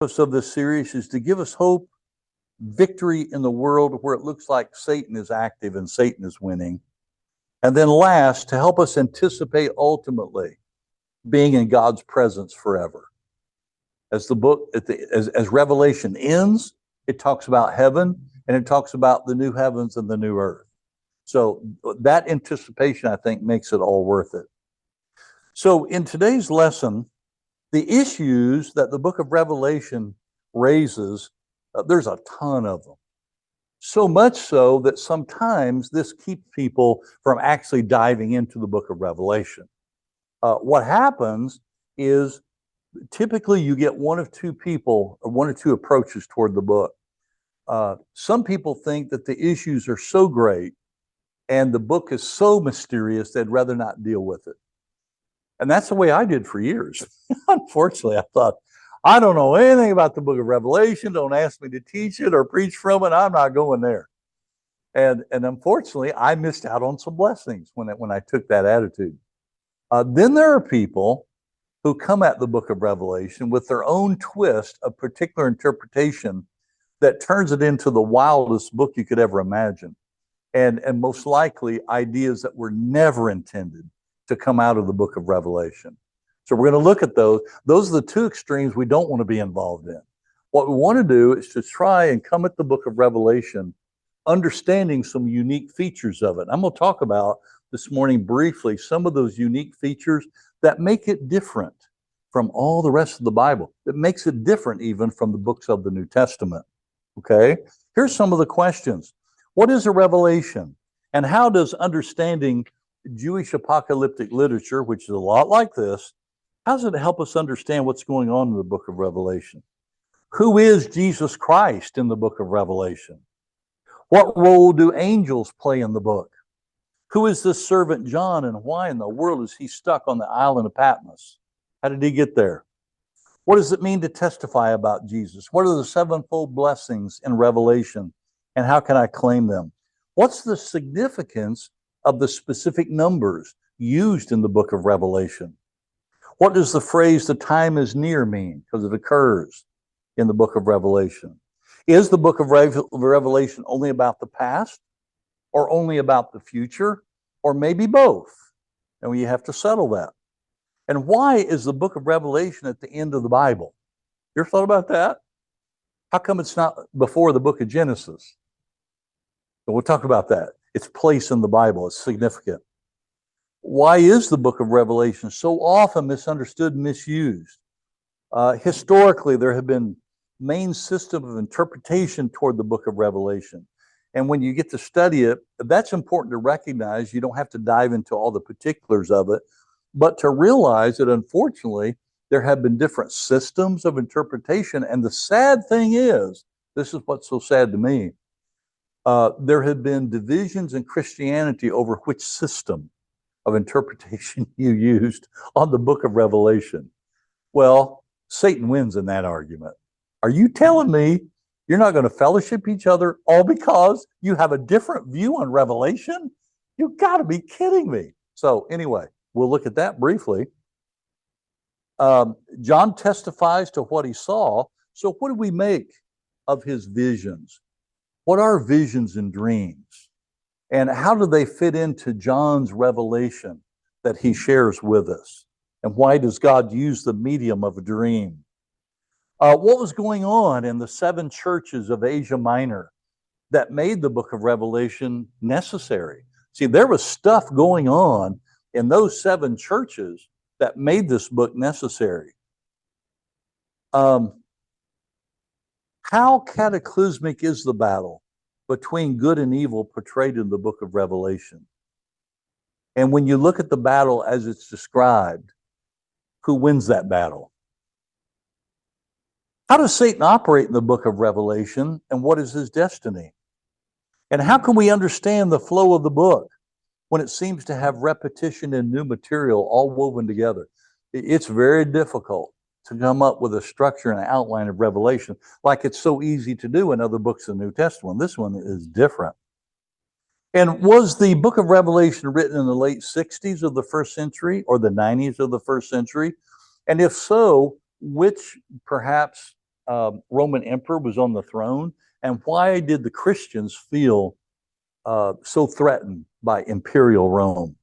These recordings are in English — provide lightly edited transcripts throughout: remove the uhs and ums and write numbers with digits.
purpose of this series is to give us hope, victory in the world where it looks like Satan is active and Satan is winning. And then last, to help us anticipate ultimately being in God's presence forever. As the book, as Revelation ends, it talks about heaven and it talks about the new heavens and the new earth. So that anticipation, I think, makes it all worth it. So in today's lesson, the issues that the book of Revelation raises, there's a ton of them. So much so that sometimes this keeps people from actually diving into the book of Revelation. What happens is typically you get one of two people or one or two approaches toward the book. Some people think that the issues are so great and the book is so mysterious they'd rather not deal with it. And that's the way I did for years. Unfortunately, I thought, I don't know anything about the book of Revelation. Don't ask me to teach it or preach from it. I'm not going there. And unfortunately, I missed out on some blessings when I took that attitude. Then there are people who come at the book of Revelation with their own twist of particular interpretation that turns it into the wildest book you could ever imagine. And most likely ideas that were never intended to come out of the book of Revelation. So we're going to look at those. Those are the two extremes we don't want to be involved in. What we want to do is to try and come at the book of Revelation understanding some unique features of it. I'm going to talk about this morning briefly some of those unique features that make it different from all the rest of the Bible, that makes it different even from the books of the New Testament. Okay, here's some of the questions. What is a revelation? And how does understanding Jewish apocalyptic literature, which is a lot like this, how does it help us understand what's going on in the book of Revelation? Who is Jesus Christ in the book of Revelation? What role do angels play in the book? Who is this servant John, and why in the world is he stuck on the island of Patmos? How did he get there? What does it mean to testify about Jesus? What are the sevenfold blessings in Revelation, and how can I claim them? What's the significance of the specific numbers used in the book of Revelation? What does the phrase, the time is near, mean? Because it occurs in the book of Revelation. Is the book of Revelation only about the past, or only about the future, or maybe both? And we have to settle that. And why is the book of Revelation at the end of the Bible? You ever thought about that? How come it's not before the book of Genesis? So we'll talk about that. Its place in the Bible is significant. Why is the book of Revelation so often misunderstood and misused? Historically, there have been main system of interpretation toward the book of Revelation. And when you get to study it, that's important to recognize. You don't have to dive into all the particulars of it, but to realize that unfortunately, there have been different systems of interpretation. And the sad thing is, this is what's so sad to me, there have been divisions in Christianity over which system of interpretation you used on the book of Revelation. Well, Satan wins in that argument. Are you telling me you're not going to fellowship each other all because you have a different view on Revelation? You've got to be kidding me. So anyway, we'll look at that briefly. John testifies to what he saw. So what do we make of his visions? What are visions and dreams? And how do they fit into John's revelation that he shares with us? And why does God use the medium of a dream? What was going on in the 7 churches of Asia Minor that made the book of Revelation necessary? See, there was stuff going on in those 7 churches that made this book necessary. How cataclysmic is the battle between good and evil portrayed in the book of Revelation? And when you look at the battle as it's described, who wins that battle? How does Satan operate in the book of Revelation, and what is his destiny? And how can we understand the flow of the book when it seems to have repetition and new material all woven together? It's very difficult to come up with a structure and an outline of Revelation like it's so easy to do in other books of the New Testament. This one is different. And was the book of Revelation written in the late 60s of the first century or the 90s of the first century? And if so, which perhaps Roman emperor was on the throne? And why did the Christians feel so threatened by imperial Rome?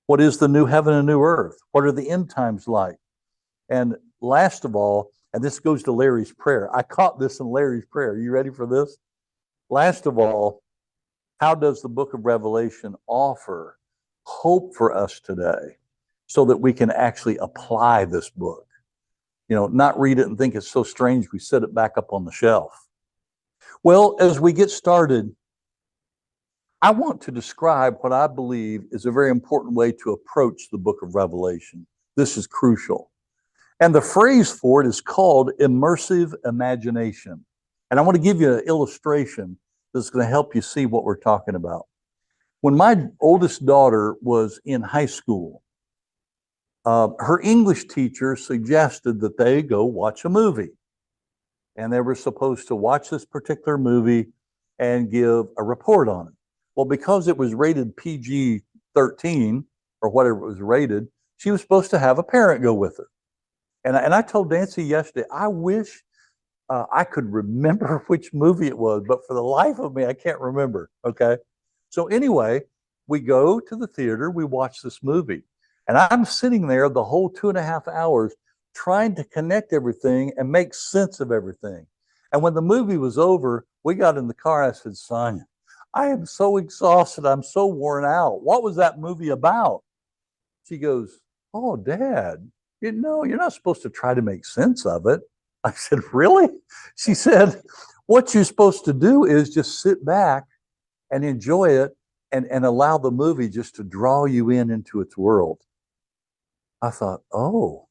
What is the new heaven and new earth? What are the end times like? And last of all, and this goes to Larry's prayer. I caught this in Larry's prayer. Are you ready for this? Last of all, how does the book of Revelation offer hope for us today so that we can actually apply this book? You know, not read it and think it's so strange we set it back up on the shelf. Well, as we get started, I want to describe what I believe is a very important way to approach the book of Revelation. This is crucial. And the phrase for it is called immersive imagination. And I want to give you an illustration that's going to help you see what we're talking about. When my oldest daughter was in high school, her English teacher suggested that they go watch a movie. And they were supposed to watch this particular movie and give a report on it. Well, because it was rated PG-13 or whatever it was rated, she was supposed to have a parent go with her. And I told Nancy yesterday, I wish I could remember which movie it was, but for the life of me, I can't remember. Okay. So anyway, we go to the theater, we watch this movie, and I'm sitting there the whole 2.5 hours trying to connect everything and make sense of everything. And when the movie was over, we got in the car. I said, Sonia, I am so exhausted. I'm so worn out. What was that movie about? She goes, oh, Dad, you know, you're not supposed to try to make sense of it. I said, really? She said, what you're supposed to do is just sit back and enjoy it and allow the movie just to draw you into its world. I thought, oh,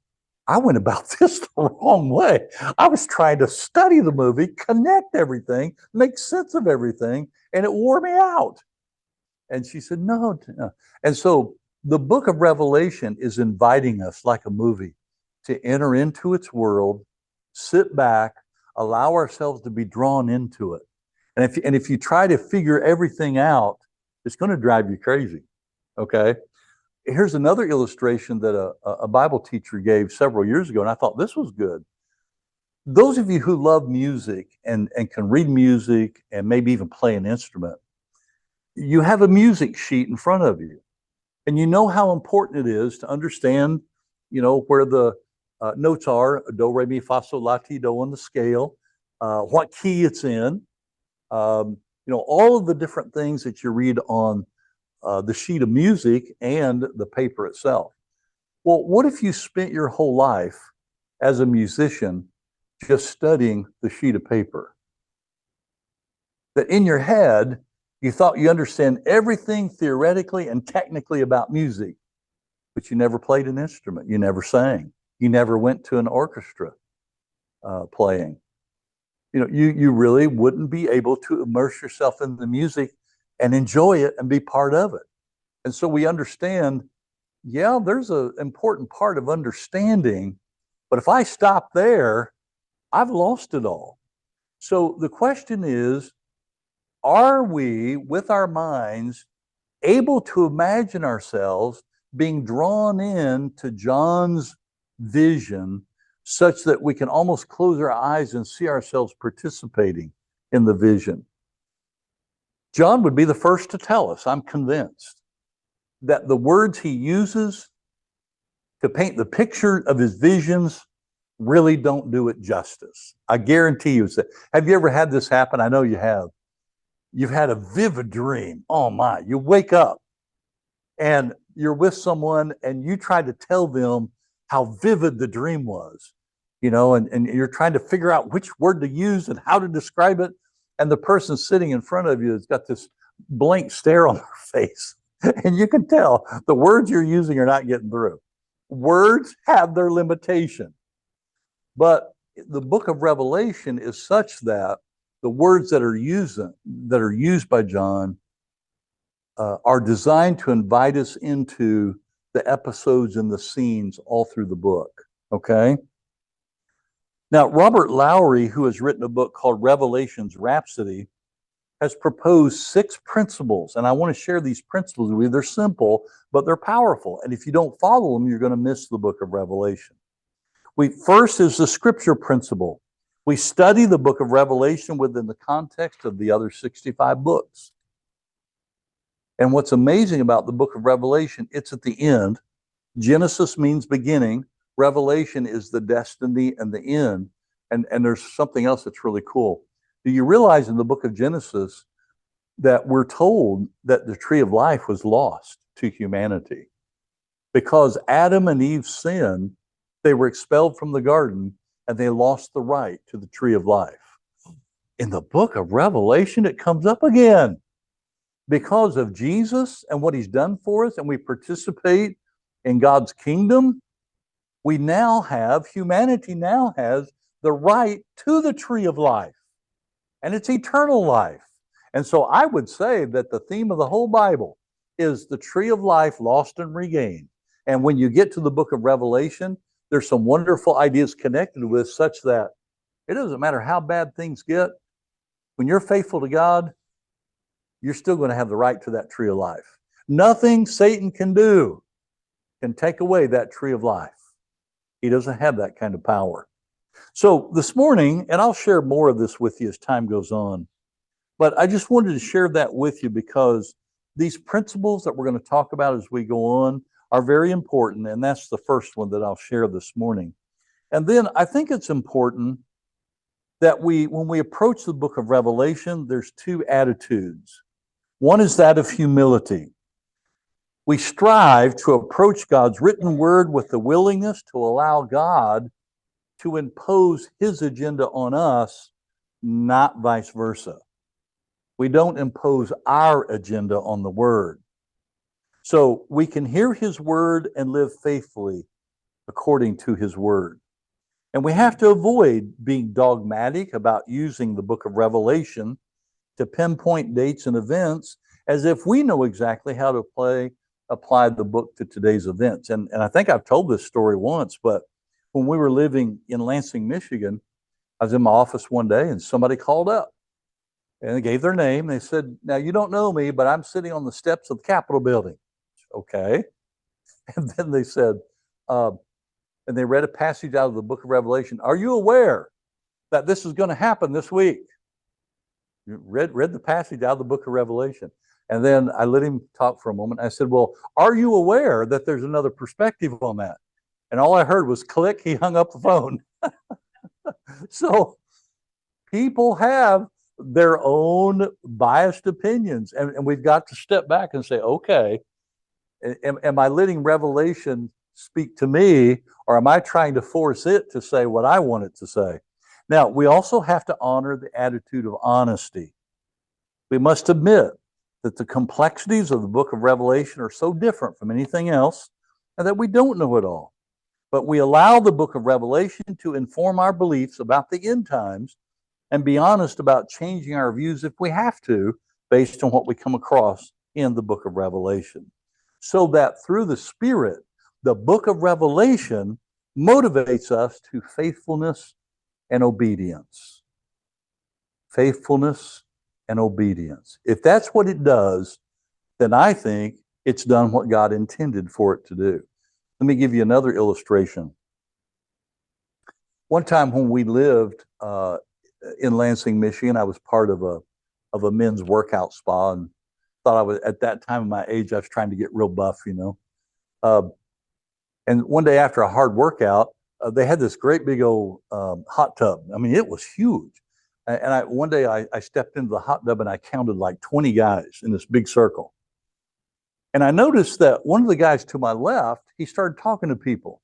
I went about this the wrong way. I was trying to study the movie, connect everything, make sense of everything, and it wore me out. And she said, no. And so the book of Revelation is inviting us, like a movie, to enter into its world, sit back, allow ourselves to be drawn into it. And if you try to figure everything out, it's going to drive you crazy. Okay? Here's another illustration that a Bible teacher gave several years ago, and I thought this was good. Those of you who love music and can read music and maybe even play an instrument, you have a music sheet in front of you. And you know how important it is to understand, you know, where the notes are, do, re, mi, fa, sol, la, ti, do on the scale, what key it's in, you know, all of the different things that you read on the sheet of music and the paper itself. Well, what if you spent your whole life as a musician just studying the sheet of paper? That in your head, you thought you understand everything theoretically and technically about music, but you never played an instrument. You never sang. You never went to an orchestra playing. You know, you really wouldn't be able to immerse yourself in the music and enjoy it and be part of it. And so we understand, yeah, there's an important part of understanding, but if I stop there, I've lost it all. So the question is, are we, with our minds, able to imagine ourselves being drawn in to John's vision such that we can almost close our eyes and see ourselves participating in the vision? John would be the first to tell us, I'm convinced, that the words he uses to paint the picture of his visions really don't do it justice. I guarantee you. Have you ever had this happen? I know you have. You've had a vivid dream. Oh my, you wake up and you're with someone and you try to tell them how vivid the dream was, you know, and you're trying to figure out which word to use and how to describe it. And the person sitting in front of you has got this blank stare on their face. And you can tell the words you're using are not getting through. Words have their limitation. But the book of Revelation is such that the words that are used by John are designed to invite us into the episodes and the scenes all through the book. Okay? Now, Robert Lowry, who has written a book called Revelation's Rhapsody, has proposed 6 principles, and I want to share these principles with you. They're simple, but they're powerful, and if you don't follow them, you're going to miss the book of Revelation. First is the scripture principle. We study the book of Revelation within the context of the other 65 books. And what's amazing about the book of Revelation, it's at the end. Genesis means beginning. Revelation is the destiny and the end. And there's something else that's really cool. Do you realize in the book of Genesis that we're told that the tree of life was lost to humanity? Because Adam and Eve sinned, they were expelled from the garden and they lost the right to the tree of life. In the book of Revelation, it comes up again. Because of Jesus and what he's done for us, and we participate in God's kingdom, humanity now has the right to the tree of life. And it's eternal life. And so I would say that the theme of the whole Bible is the tree of life lost and regained. And when you get to the book of Revelation, there's some wonderful ideas connected with, such that it doesn't matter how bad things get, when you're faithful to God, you're still going to have the right to that tree of life. Nothing Satan can do can take away that tree of life. He doesn't have that kind of power. So this morning, and I'll share more of this with you as time goes on, but I just wanted to share that with you because these principles that we're going to talk about as we go on are very important, and that's the first one that I'll share this morning. And then I think it's important that when we approach the book of Revelation, there's two attitudes. One is that of humility. We strive to approach God's written word with the willingness to allow God to impose his agenda on us, not vice versa. We don't impose our agenda on the word. So we can hear his word and live faithfully according to his word. And we have to avoid being dogmatic about using the book of Revelation to pinpoint dates and events as if we know exactly how to apply the book to today's events. And I think I've told this story once, but when we were living in Lansing, Michigan, I was in my office one day and somebody called up and they gave their name. They said, "Now you don't know me, but I'm sitting on the steps of the Capitol building." Okay. And then they said, and they read a passage out of the book of Revelation. "Are you aware that this is going to happen this week?" Read the passage out of the book of Revelation. And then I let him talk for a moment. I said, "Well, are you aware that there's another perspective on that?" And all I heard was click. He hung up the phone. So people have their own biased opinions. And we've got to step back and say, okay, am I letting Revelation speak to me, or am I trying to force it to say what I want it to say? Now, we also have to honor the attitude of honesty. We must admit that the complexities of the book of Revelation are so different from anything else, and that we don't know it all. But we allow the book of Revelation to inform our beliefs about the end times, and be honest about changing our views if we have to, based on what we come across in the book of Revelation. So that through the Spirit, the book of Revelation motivates us to faithfulness and obedience. Faithfulness and obedience. If that's what it does, then I think it's done what God intended for it to do. Let me give you another illustration. One time when we lived in Lansing, Michigan, I was part of a men's workout spa, and thought I was, at that time of my age, I was trying to get real buff, you know. And one day after a hard workout, they had this great big old hot tub. I mean, it was huge. And one day I stepped into the hot tub and I counted like 20 guys in this big circle. And I noticed that one of the guys to my left, he started talking to people.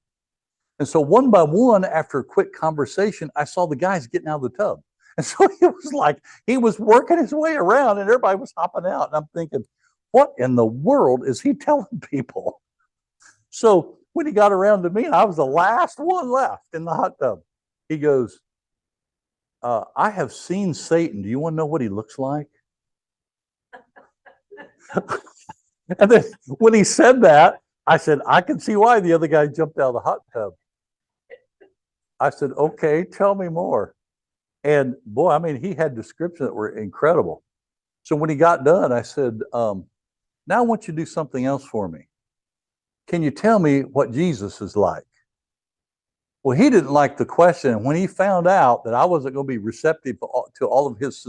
And so one by one, after a quick conversation, I saw the guys getting out of the tub. And so it was like he was working his way around and everybody was hopping out. And I'm thinking, what in the world is he telling people? So when he got around to me, I was the last one left in the hot tub. He goes, "I have seen Satan. Do you want to know what he looks like?" And then when he said that, I said, "I can see why the other guy jumped out of the hot tub." I said, "Okay, tell me more." And boy, I mean, he had descriptions that were incredible. So when he got done, I said, "Now I want you to do something else for me. Can you tell me what Jesus is like?" Well, he didn't like the question. And when he found out that I wasn't going to be receptive to all of his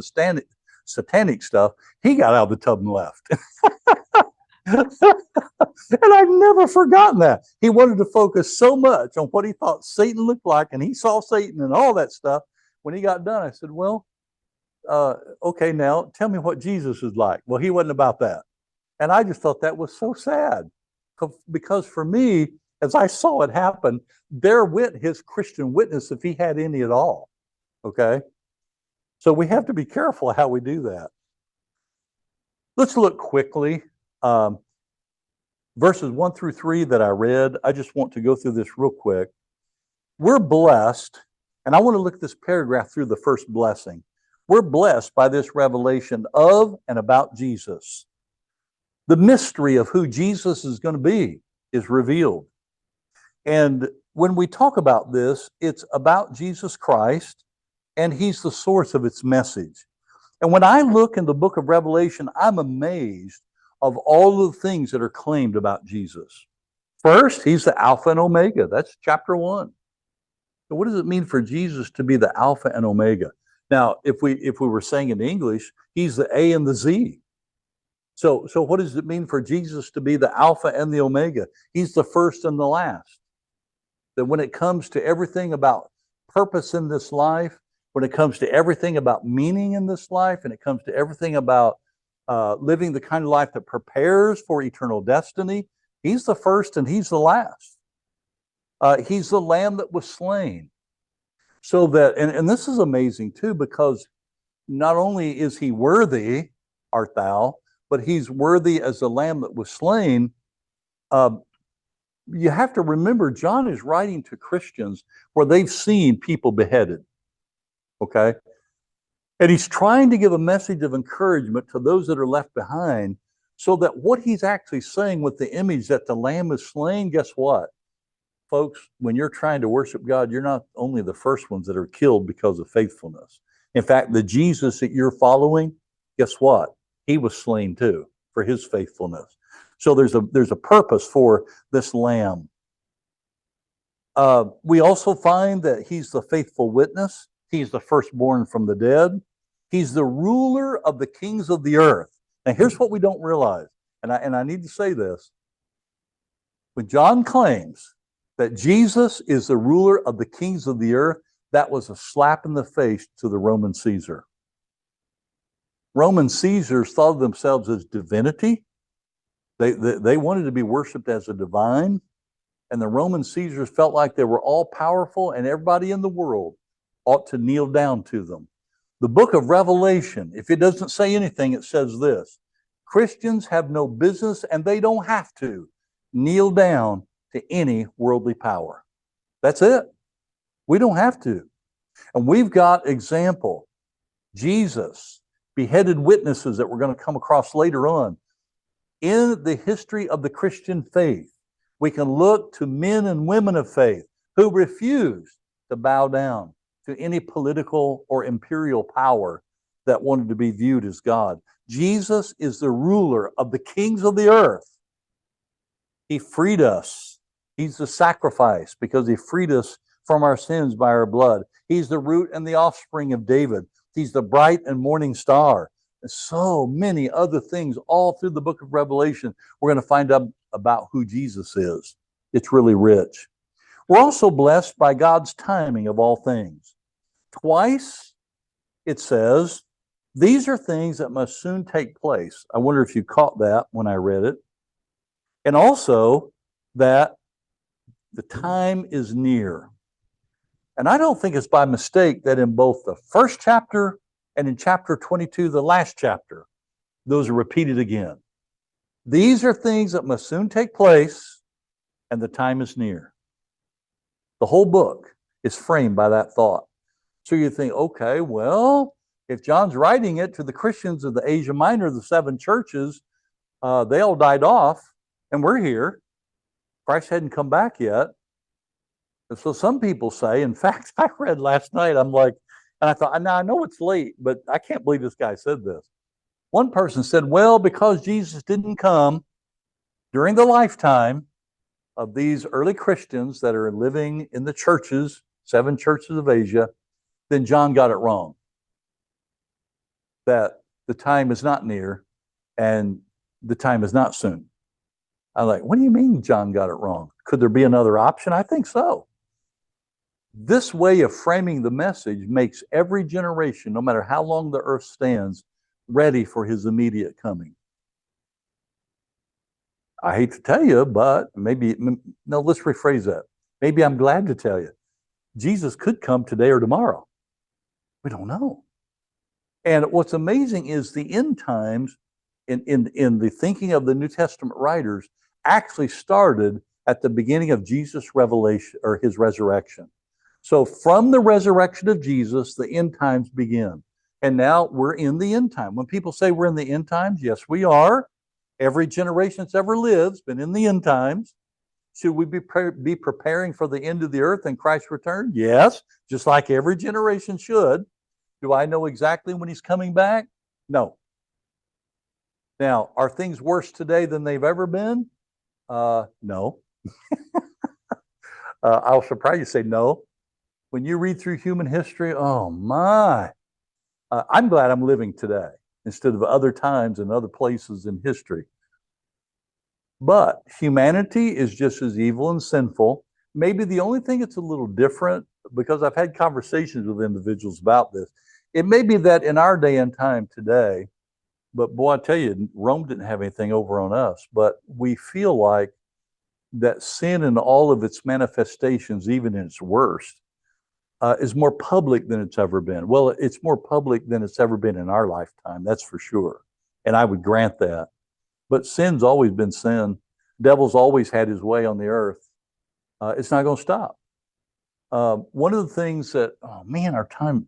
satanic stuff, he got out of the tub and left. And I've never forgotten that. He wanted to focus so much on what he thought Satan looked like, and he saw Satan and all that stuff. When he got done, I said, well, okay, now tell me what Jesus is like. Well, he wasn't about that. And I just thought that was so sad. Because for me, as I saw it happen, there went his Christian witness if he had any at all. Okay? So we have to be careful how we do that. Let's look quickly. Verses 1 through 3 that I read, I just want to go through this real quick. We're blessed, and I want to look at this paragraph through the first blessing. We're blessed by this revelation of and about Jesus. The mystery of who Jesus is going to be is revealed. And when we talk about this, it's about Jesus Christ, and he's the source of its message. And when I look in the book of Revelation, I'm amazed of all of the things that are claimed about Jesus. First, he's the Alpha and Omega. That's chapter 1. So what does it mean for Jesus to be the Alpha and Omega? Now, if we were saying in English, he's the A and the Z. So what does it mean for Jesus to be the Alpha and the Omega? He's the first and the last. That when it comes to everything about purpose in this life, when it comes to everything about meaning in this life, and it comes to everything about living the kind of life that prepares for eternal destiny, he's the first and he's the last. He's the lamb that was slain. So that, and this is amazing too, because not only is he worthy, art thou, but he's worthy as the lamb that was slain. You have to remember, John is writing to Christians where they've seen people beheaded. Okay? And he's trying to give a message of encouragement to those that are left behind, so that what he's actually saying with the image that the lamb is slain, guess what? Folks, when you're trying to worship God, you're not only the first ones that are killed because of faithfulness. In fact, the Jesus that you're following, guess what? He was slain too for his faithfulness. So there's a purpose for this lamb. We also find that he's the faithful witness. He's the firstborn from the dead. He's the ruler of the kings of the earth. Now, here's what we don't realize, and I need to say this. When John claims that Jesus is the ruler of the kings of the earth, that was a slap in the face to the Roman Caesar. Roman Caesars thought of themselves as divinity. They wanted to be worshipped as a divine, and the Roman Caesars felt like they were all powerful and everybody in the world ought to kneel down to them. The book of Revelation, if it doesn't say anything, it says this: Christians have no business, and they don't have to, kneel down to any worldly power. That's it. We don't have to. And we've got example. Jesus, beheaded witnesses that we're going to come across later on. In the history of the Christian faith, we can look to men and women of faith who refused to bow down to any political or imperial power that wanted to be viewed as God. Jesus is the ruler of the kings of the earth. He freed us. He's the sacrifice because he freed us from our sins by our blood. He's the root and the offspring of David. He's the bright and morning star. And so many other things all through the book of Revelation. We're going to find out about who Jesus is. It's really rich. We're also blessed by God's timing of all things. Twice it says, these are things that must soon take place. I wonder if you caught that when I read it. And also that the time is near. And I don't think it's by mistake that in both the first chapter and in chapter 22, the last chapter, those are repeated again. These are things that must soon take place, and the time is near. The whole book is framed by that thought. So you think, okay, well, if John's writing it to the Christians of the Asia Minor, the 7 churches, they all died off, and we're here. Christ hadn't come back yet. And so some people say, in fact, I read last night, I'm like, and I thought, now I know it's late, but I can't believe this guy said this. One person said, well, because Jesus didn't come during the lifetime of these early Christians that are living in the churches, 7 churches of Asia, then John got it wrong. That the time is not near and the time is not soon. I'm like, what do you mean John got it wrong? Could there be another option? I think so. This way of framing the message makes every generation, no matter how long the earth stands, ready for his immediate coming. I hate to tell you, but maybe, no, let's rephrase that. Maybe I'm glad to tell you. Jesus could come today or tomorrow. We don't know. And what's amazing is the end times in the thinking of the New Testament writers actually started at the beginning of Jesus' revelation or his resurrection. So from the resurrection of Jesus, the end times begin. And now we're in the end time. When people say we're in the end times, yes, we are. Every generation that's ever lived has been in the end times. Should we be preparing for the end of the earth and Christ's return? Yes, just like every generation should. Do I know exactly when he's coming back? No. Now, are things worse today than they've ever been? No. I'll surprise you, say no. When you read through human history, oh my. I'm glad I'm living today instead of other times and other places in history. But humanity is just as evil and sinful. Maybe the only thing that's a little different, because I've had conversations with individuals about this, it may be that in our day and time today, but boy, I tell you, Rome didn't have anything over on us, but we feel like that sin in all of its manifestations, even in its worst, is more public than it's ever been. Well, it's more public than it's ever been in our lifetime, that's for sure. And I would grant that. But sin's always been sin. Devil's always had his way on the earth. It's not going to stop. One of the things that, oh man, our time,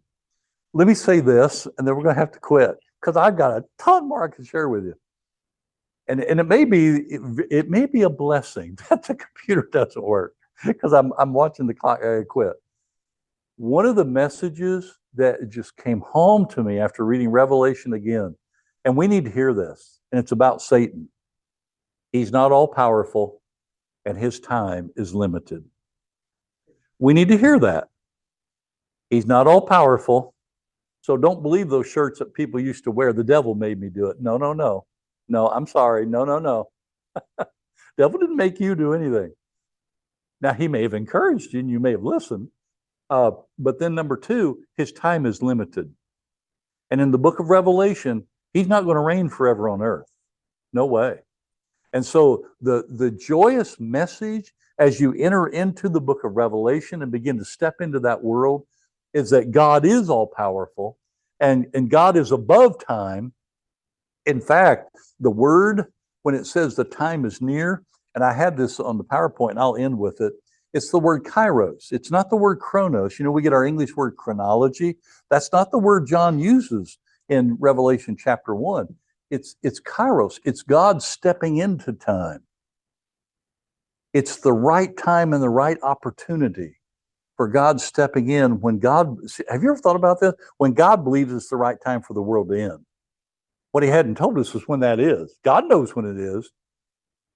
let me say this, and then we're going to have to quit because I've got a ton more I can share with you. And it may be a blessing that the computer doesn't work because I'm watching the clock. I quit. One of the messages that just came home to me after reading Revelation again, and we need to hear this, and it's about Satan. He's not all powerful, and his time is limited. We need to hear that. He's not all powerful, so don't believe those shirts that people used to wear. The devil made me do it. No, no, no. No, I'm sorry. No, no, no. Devil didn't make you do anything. Now, he may have encouraged you, and you may have listened. But then number 2, his time is limited. And in the book of Revelation, he's not going to reign forever on earth. No way. And so the joyous message as you enter into the book of Revelation and begin to step into that world is that God is all powerful and God is above time. In fact, the word, when it says the time is near, and I had this on the PowerPoint and I'll end with it, it's the word kairos. It's not the word chronos. You know, we get our English word chronology. That's not the word John uses in Revelation chapter 1. It's kairos. It's God stepping into time. It's the right time and the right opportunity for God stepping in when God, have you ever thought about this? When God believes it's the right time for the world to end. What he hadn't told us was when that is. God knows when it is,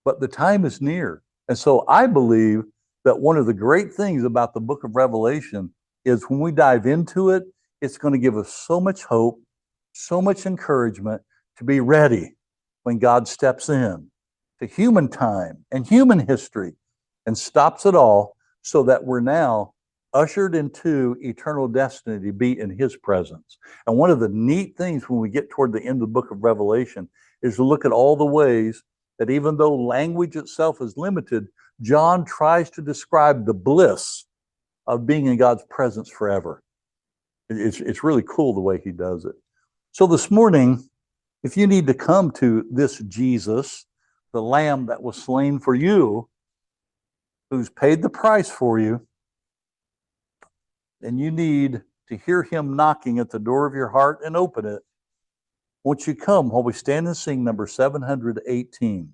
but the time is near. And so I believe that one of the great things about the book of Revelation is when we dive into it, it's going to give us so much hope, so much encouragement to be ready when God steps in to human time and human history and stops it all so that we're now ushered into eternal destiny to be in his presence. And one of the neat things when we get toward the end of the book of Revelation is to look at all the ways that even though language itself is limited, John tries to describe the bliss of being in God's presence forever. It's really cool the way he does it. So this morning, if you need to come to this Jesus, the Lamb that was slain for you, who's paid the price for you, and you need to hear him knocking at the door of your heart and open it, won't you come while we stand and sing number 718?